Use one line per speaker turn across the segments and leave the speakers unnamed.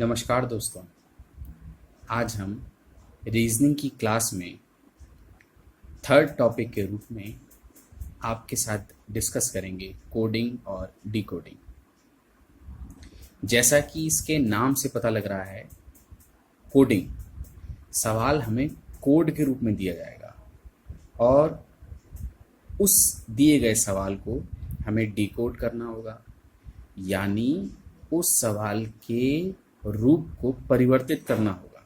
नमस्कार दोस्तों। आज हम रीजनिंग की क्लास में थर्ड टॉपिक के रूप में आपके साथ डिस्कस करेंगे कोडिंग और डिकोडिंग। जैसा कि इसके नाम से पता लग रहा है, कोडिंग सवाल हमें कोड के रूप में दिया जाएगा और उस दिए गए सवाल को हमें डिकोड करना होगा, यानी उस सवाल के रूप को परिवर्तित करना होगा।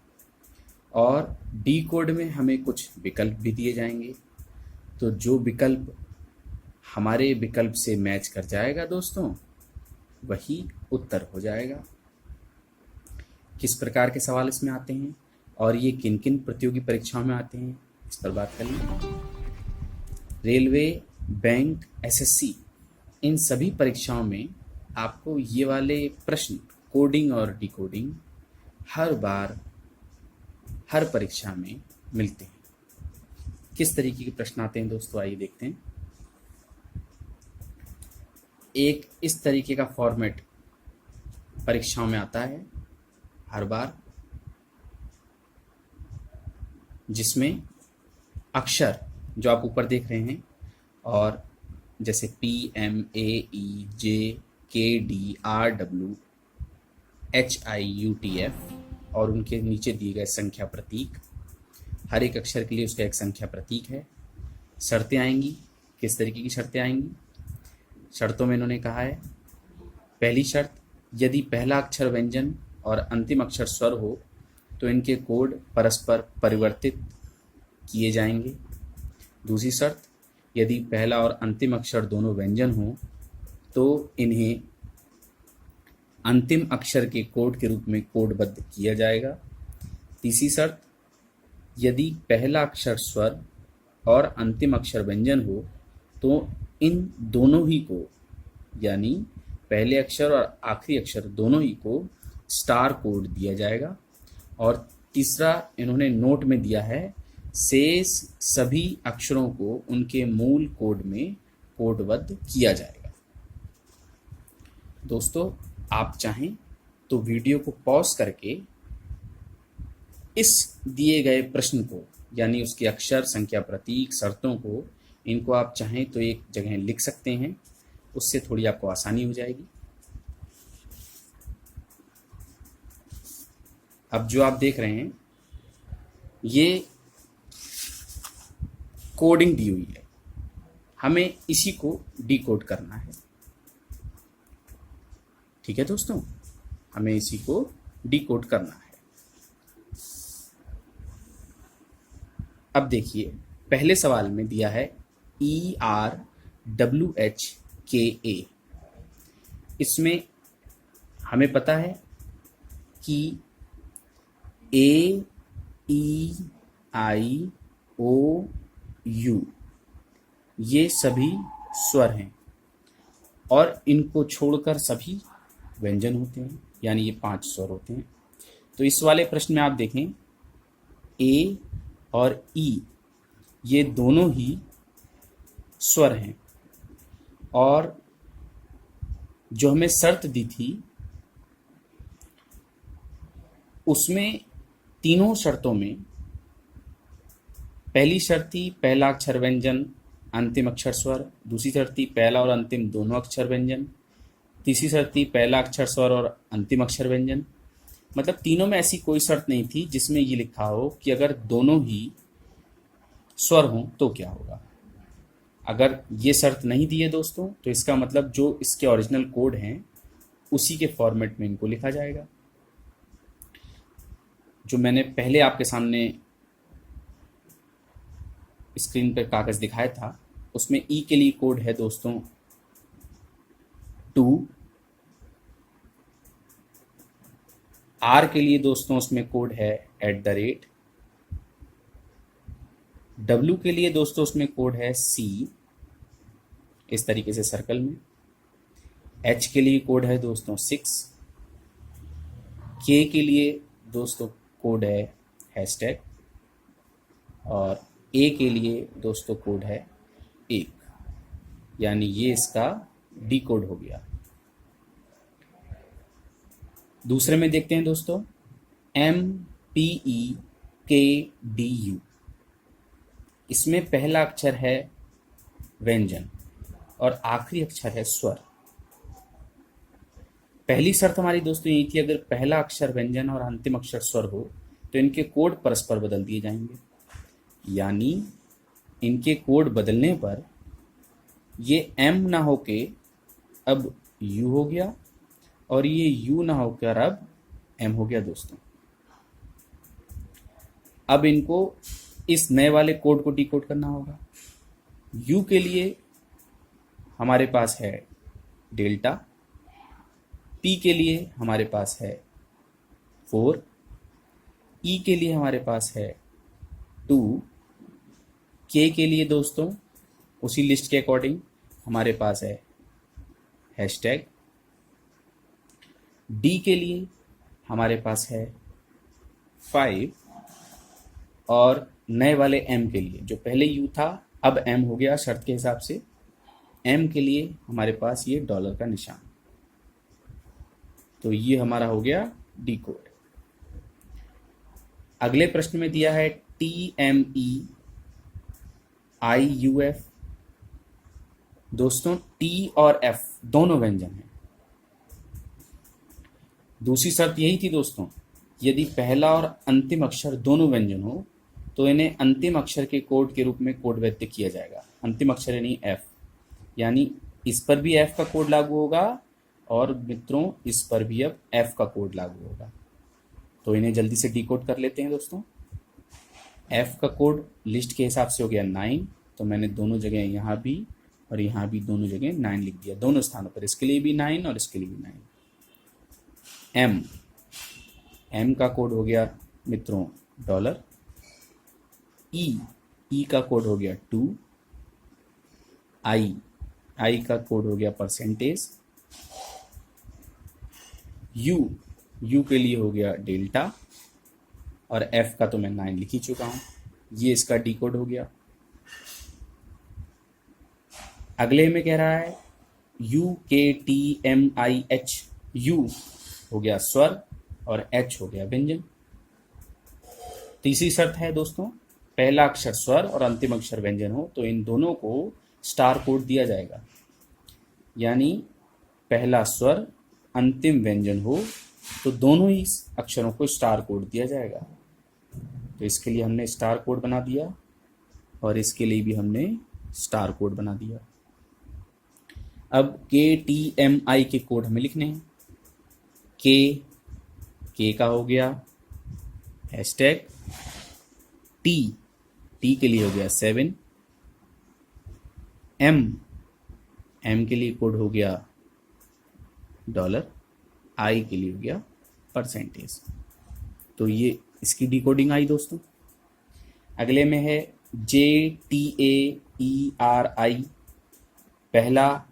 और डी कोड में हमें कुछ विकल्प भी दिए जाएंगे, तो जो विकल्प हमारे विकल्प से मैच कर जाएगा दोस्तों, वही उत्तर हो जाएगा। किस प्रकार के सवाल इसमें आते हैं और ये किन किन प्रतियोगी परीक्षाओं में आते हैं, इस पर बात करेंगे। रेलवे, बैंक, एसएससी, इन सभी परीक्षाओं में आपको ये वाले प्रश्न कोडिंग और डिकोडिंग हर बार हर परीक्षा में मिलते हैं। किस तरीके के प्रश्न आते हैं दोस्तों, आइए देखते हैं। एक इस तरीके का फॉर्मेट परीक्षाओं में आता है हर बार, जिसमें अक्षर जो आप ऊपर देख रहे हैं और जैसे PMAEJKDRWHIUTF और उनके नीचे दिए गए संख्या प्रतीक, हर एक अक्षर के लिए उसका एक संख्या प्रतीक है। शर्तें आएंगी। किस तरीके की शर्तें आएंगी? शर्तों में इन्होंने कहा है, पहली शर्त, यदि पहला अक्षर व्यंजन और अंतिम अक्षर स्वर हो तो इनके कोड परस्पर परिवर्तित किए जाएंगे। दूसरी शर्त, यदि पहला और अंतिम अक्षर दोनों व्यंजन हो तो इन्हें अंतिम अक्षर के कोड के रूप में कोडबद्ध किया जाएगा। तीसरी शर्त, यदि पहला अक्षर स्वर और अंतिम अक्षर व्यंजन हो तो इन दोनों ही को, यानी पहले अक्षर और आखिरी अक्षर दोनों ही को स्टार कोड दिया जाएगा। और तीसरा इन्होंने नोट में दिया है, शेष सभी अक्षरों को उनके मूल कोड में कोडबद्ध किया जाएगा। दोस्तों, आप चाहें तो वीडियो को पॉज करके इस दिए गए प्रश्न को, यानी उसके अक्षर, संख्या, प्रतीक, शर्तों को, इनको आप चाहें तो एक जगह लिख सकते हैं, उससे थोड़ी आपको आसानी हो जाएगी। अब जो आप देख रहे हैं, ये कोडिंग दी हुई है, हमें इसी को डिकोड करना है। ठीक है दोस्तों, हमें इसी को डिकोड करना है। अब देखिए, पहले सवाल में दिया है ERWHKA। इसमें हमें पता है कि AEIOU ये सभी स्वर हैं और इनको छोड़कर सभी व्यंजन होते हैं, यानी ये 5 स्वर होते हैं। तो इस वाले प्रश्न में आप देखें, A और E ये दोनों ही स्वर हैं और जो हमें शर्त दी थी उसमें तीनों शर्तों में पहली शर्त थी पहला अक्षर व्यंजन, अंतिम अक्षर स्वर। दूसरी शर्त थी पहला और अंतिम दोनों अक्षर व्यंजन। तीसरी शर्त थी पहला अक्षर स्वर और अंतिम अक्षर व्यंजन। मतलब तीनों में ऐसी कोई शर्त नहीं थी जिसमें ये लिखा हो कि अगर दोनों ही स्वर हों तो क्या होगा। अगर ये शर्त नहीं दी है दोस्तों, तो इसका मतलब जो इसके ओरिजिनल कोड हैं उसी के फॉर्मेट में इनको लिखा जाएगा। जो मैंने पहले आपके सामने स्क्रीन पर कागज दिखाया था, उसमें ई के लिए कोड है दोस्तों 2, आर के लिए दोस्तों उसमें कोड है @ डब्ल्यू के लिए दोस्तों उसमें कोड है C, इस तरीके से सर्कल में। H के लिए कोड है दोस्तों 6, K के लिए दोस्तों कोड है हैशटैग और A के लिए दोस्तों कोड है 1, यानी ये इसका डी कोड हो गया। दूसरे में देखते हैं दोस्तों, MPEKDU। इसमें पहला अक्षर है व्यंजन और आखिरी अक्षर है स्वर। पहली शर्त हमारी दोस्तों यही थी, अगर पहला अक्षर व्यंजन और अंतिम अक्षर स्वर हो तो इनके कोड परस्पर बदल दिए जाएंगे। यानी इनके कोड बदलने पर ये M ना होके अब U हो गया और ये U ना होकर अब M हो गया दोस्तों। अब इनको इस नए वाले कोड को डिकोड करना होगा। U के लिए हमारे पास है डेल्टा, P के लिए हमारे पास है 4, E के लिए हमारे पास है 2, K के लिए दोस्तों उसी लिस्ट के अकॉर्डिंग हमारे पास है हैशटैग, D के लिए हमारे पास है 5 और नए वाले M के लिए, जो पहले U था अब M हो गया शर्त के हिसाब से, M के लिए हमारे पास ये डॉलर का निशान। तो ये हमारा हो गया डिकोड। अगले प्रश्न में दिया है TMEIUF। दोस्तों T और F दोनों व्यंजन हैं। दूसरी शर्त यही थी दोस्तों, यदि पहला और अंतिम अक्षर दोनों व्यंजन हो तो इन्हें अंतिम अक्षर के कोड के रूप में कोड वैध किया जाएगा। अंतिम अक्षर यानी F, यानी इस पर भी F का कोड लागू होगा और मित्रों इस पर भी अब F का कोड लागू होगा। तो इन्हें जल्दी से डिकोड कर लेते हैं दोस्तों। F का कोड लिस्ट के हिसाब से हो गया 9, तो मैंने दोनों जगह यहाँ भी और यहाँ भी दोनों जगह 9 लिख दिया, दोनों स्थानों पर, इसके लिए भी 9 और इसके लिए भी 9। M का कोड हो गया मित्रों डॉलर, E का कोड हो गया 2, I का कोड हो गया परसेंटेज, U के लिए हो गया डेल्टा और F का तो मैं 9 लिख ही चुका हूं। ये इसका डिकोड हो गया। अगले में कह रहा है UKTMIH। U हो गया स्वर और H हो गया व्यंजन। तीसरी शर्त है दोस्तों, पहला अक्षर स्वर और अंतिम अक्षर व्यंजन हो तो इन दोनों को स्टार कोड दिया जाएगा। यानी पहला स्वर अंतिम व्यंजन हो तो दोनों ही अक्षरों को स्टार कोड दिया जाएगा। तो इसके लिए हमने स्टार कोड बना दिया और इसके लिए भी हमने स्टार कोड बना दिया। अब KTMI के कोड हमें लिखने हैं। K का हो गया हैशटैग, T के लिए हो गया 7, M के लिए कोड हो गया डॉलर, I के लिए हो गया परसेंटेज। तो ये इसकी डिकोडिंग आई दोस्तों। अगले में है JTAERI, पहला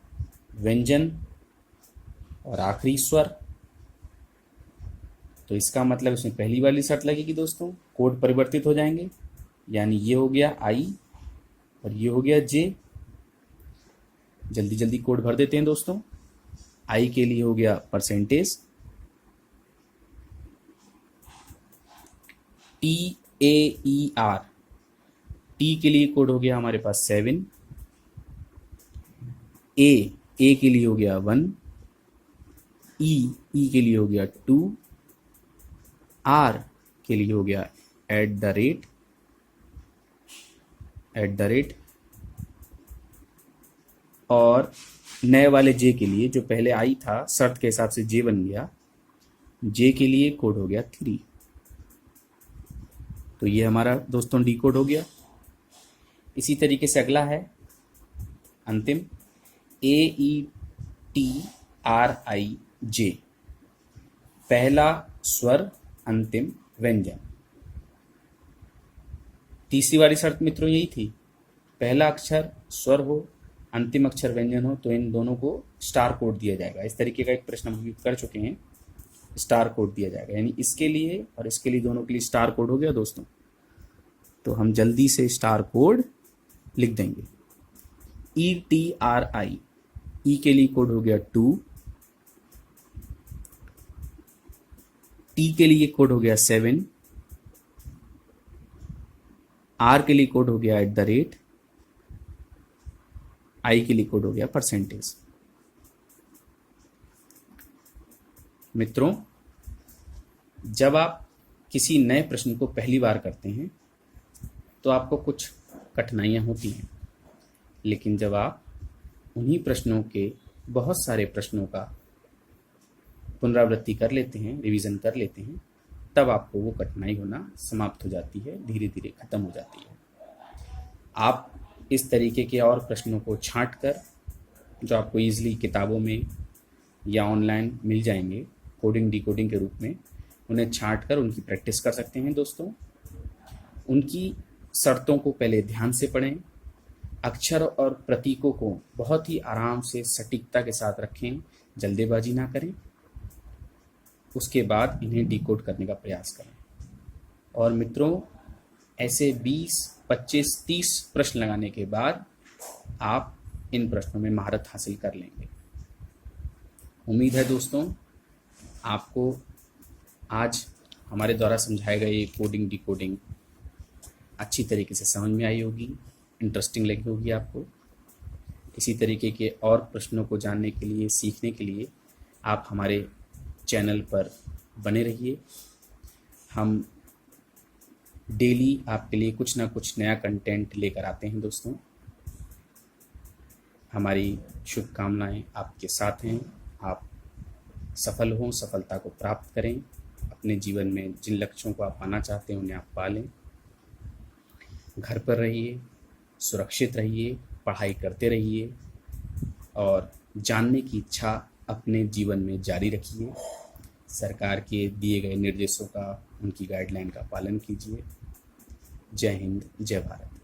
व्यंजन और आखिरी स्वर। तो इसका मतलब इसमें पहली वाली शर्त लगेगी दोस्तों, कोड परिवर्तित हो जाएंगे। यानी ये हो गया I और ये हो गया J। जल्दी जल्दी कोड भर देते हैं दोस्तों। I के लिए हो गया परसेंटेज, TAER, T के लिए कोड हो गया हमारे पास 7, A के लिए हो गया 1, E के लिए हो गया 2, R के लिए हो गया @ और नए वाले J के लिए, जो पहले I था शर्त के हिसाब से J बन गया, J के लिए कोड हो गया 3। तो ये हमारा दोस्तों डिकोड हो गया। इसी तरीके से अगला है अंतिम AETRIJ, पहला स्वर अंतिम व्यंजन। तीसरी वाली शर्त मित्रों यही थी, पहला अक्षर स्वर हो अंतिम अक्षर व्यंजन हो तो इन दोनों को स्टार कोड दिया जाएगा। इस तरीके का एक प्रश्न हम कर चुके हैं, स्टार कोड दिया जाएगा। यानी इसके लिए और इसके लिए दोनों के लिए स्टार कोड हो गया दोस्तों। तो हम जल्दी से स्टार कोड लिख देंगे। ETRI, E के लिए कोड हो गया 2, टी के लिए कोड हो गया 7, आर के लिए कोड हो गया @ आई के लिए कोड हो गया %। मित्रों, जब आप किसी नए प्रश्न को पहली बार करते हैं तो आपको कुछ कठिनाइयाँ होती हैं, लेकिन जब आप उन्हीं प्रश्नों के बहुत सारे प्रश्नों का पुनरावृत्ति कर लेते हैं, रिवीजन कर लेते हैं, तब आपको वो कठिनाई होना समाप्त हो जाती है, धीरे धीरे खत्म हो जाती है। आप इस तरीके के और प्रश्नों को छांट कर, जो आपको ईजिली किताबों में या ऑनलाइन मिल जाएंगे कोडिंग डिकोडिंग के रूप में, उन्हें छांट कर उनकी प्रैक्टिस कर सकते हैं। दोस्तों, उनकी शर्तों को पहले ध्यान से पढ़ें, अक्षर और प्रतीकों को बहुत ही आराम से सटीकता के साथ रखें, जल्दीबाजी ना करें। उसके बाद इन्हें डिकोड करने का प्रयास करें। और मित्रों, ऐसे 20, 25, 30 प्रश्न लगाने के बाद आप इन प्रश्नों में महारत हासिल कर लेंगे। उम्मीद है दोस्तों, आपको आज हमारे द्वारा समझाए गए ये कोडिंग डिकोडिंग अच्छी तरीके से समझ में आई होगी, इंटरेस्टिंग लगी होगी आपको। इसी तरीके के और प्रश्नों को जानने के लिए, सीखने के लिए आप हमारे चैनल पर बने रहिए। हम डेली आपके लिए कुछ ना कुछ नया कंटेंट लेकर आते हैं। दोस्तों, हमारी शुभकामनाएं आपके साथ हैं। आप सफल हों, सफलता को प्राप्त करें, अपने जीवन में जिन लक्ष्यों को आप पाना चाहते हैं उन्हें आप पालें। घर पर रहिए, सुरक्षित रहिए, पढ़ाई करते रहिए और जानने की इच्छा अपने जीवन में जारी रखिए। सरकार के दिए गए निर्देशों का, उनकी गाइडलाइन का पालन कीजिए। जय हिंद, जय भारत।